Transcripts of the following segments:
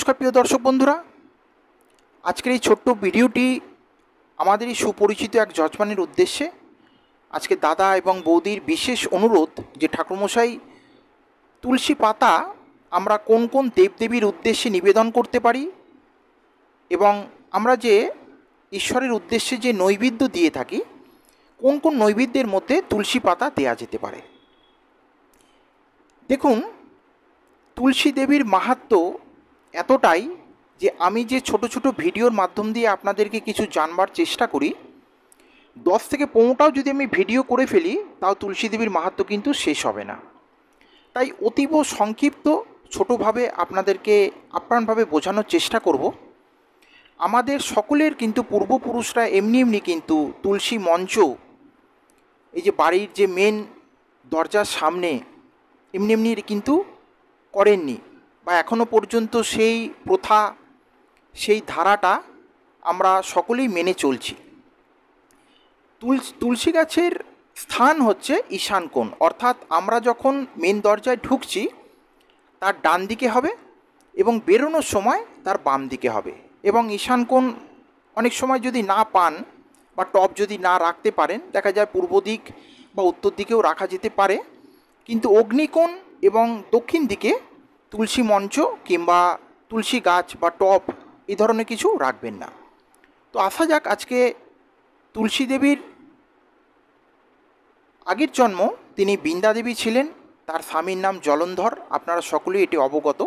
নমস্কার প্রিয় দর্শক বন্ধুরা, আজকের এই ছোট্ট ভিডিওটি আমাদের এই সুপরিচিত এক যজমানের উদ্দেশ্যে। আজকে দাদা এবং বৌদির বিশেষ অনুরোধ যে ঠাকুরমশাই, তুলসী পাতা আমরা কোন কোন দেবদেবীর উদ্দেশ্যে নিবেদন করতে পারি এবং আমরা যে ঈশ্বরের উদ্দেশ্যে যে নৈবেদ্য দিয়ে থাকি, কোন কোন নৈবেদ্যের মধ্যে তুলসী পাতা দেয়া যেতে পারে। দেখুন, তুলসী দেবীর মাহাত্ম্য এতটাই যে আমি যে ছোট ছোট ভিডিওর মাধ্যম দিয়ে আপনাদেরকে কিছু জানবার চেষ্টা করি, 10 থেকে 15টাও যদি আমি ভিডিও করে ফেলি তাও তুলসী দেবীর মাহাত্ম্য কিন্তু শেষ হবে না। তাই অতীব সংক্ষিপ্ত ছোটোভাবে আপনাদেরকে আপ্রাণভাবে বোঝানোর চেষ্টা করব। আমাদের সকলের কিন্তু পূর্বপুরুষরা এমনি এমনি কিন্তু তুলসী মঞ্চ, এই যে বাড়ির যে মেন দরজার সামনে, এমনি এমনি কিন্তু করেননি, বা এখনও পর্যন্ত সেই প্রথা, সেই ধারাটা আমরা সকলেই মেনে চলছি। তুলসী গাছের স্থান হচ্ছে ঈশান কোণ, অর্থাৎ আমরা যখন মেন দরজায় ঢুকছি তার ডান দিকে হবে এবং বেরোনোর সময় তার বাম দিকে হবে। এবং ঈশান কোণ অনেক সময় যদি না পান বা টব যদি না রাখতে পারেন, দেখা যায় পূর্ব দিক বা উত্তর দিকেও রাখা যেতে পারে, কিন্তু অগ্নিকোণ এবং দক্ষিণ দিকে তুলসী মঞ্চ কিংবা তুলসী গাছ বা টব এই ধরনের কিছু রাখবেন না। তো আসা যাক, আজকে তুলসী দেবীর আগের জন্ম তিনি বৃন্দা দেবী ছিলেন, তার স্বামীর নাম জলন্ধর, আপনারা সকলেই এটি অবগত।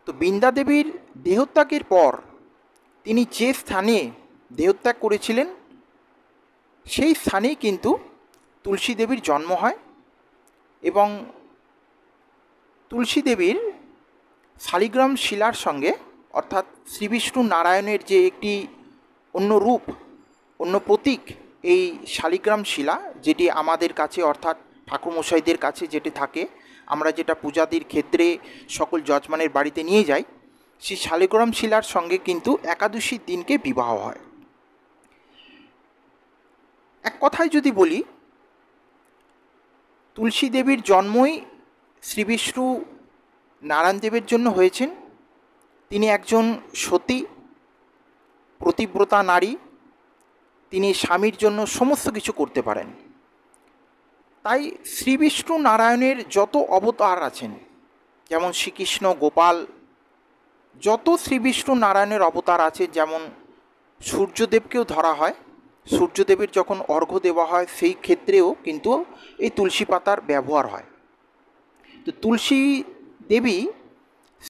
তো বৃন্দা দেবীর দেহত্যাগের পর তিনি যে স্থানে দেহত্যাগ করেছিলেন সেই স্থানেই কিন্তু তুলসী দেবীর জন্ম হয়। এবং তুলসী দেবীর শালিগ্রাম শিলার সঙ্গে, অর্থাৎ শ্রীবিষ্ণু নারায়ণের যে একটি অন্য রূপ, অন্য প্রতীক, এই শালিগ্রাম শিলা, যেটি আমাদের কাছে অর্থাৎ ঠাকুরমশাইদের কাছে যেটি থাকে, আমরা যেটা পূজাদির ক্ষেত্রে সকল যজমানের বাড়িতে নিয়ে যাই, সেই শালিগ্রাম শিলার সঙ্গে কিন্তু একাদশীর দিনকে বিবাহ হয়। এক কথায় যদি বলি, তুলসী দেবীর জন্মই শ্রীবিষ্ণু নারায়ণ দেবের জন্য হয়েছেন। তিনি একজন সতী প্রতিব্রতা নারী, তিনি স্বামীর জন্য সমস্ত কিছু করতে পারেন। তাই শ্রীবিষ্ণু নারায়ণের যত অবতার আছেন, যেমন শ্রীকৃষ্ণ, গোপাল, যত শ্রীবিষ্ণু নারায়ণের অবতার আছে, যেমন সূর্যদেবকেও ধরা হয়, সূর্যদেবের যখন অর্ঘ্য দেওয়া হয় সেই ক্ষেত্রেও কিন্তু এই তুলসী পাতার ব্যবহার হয়। তো তুলসী দেবী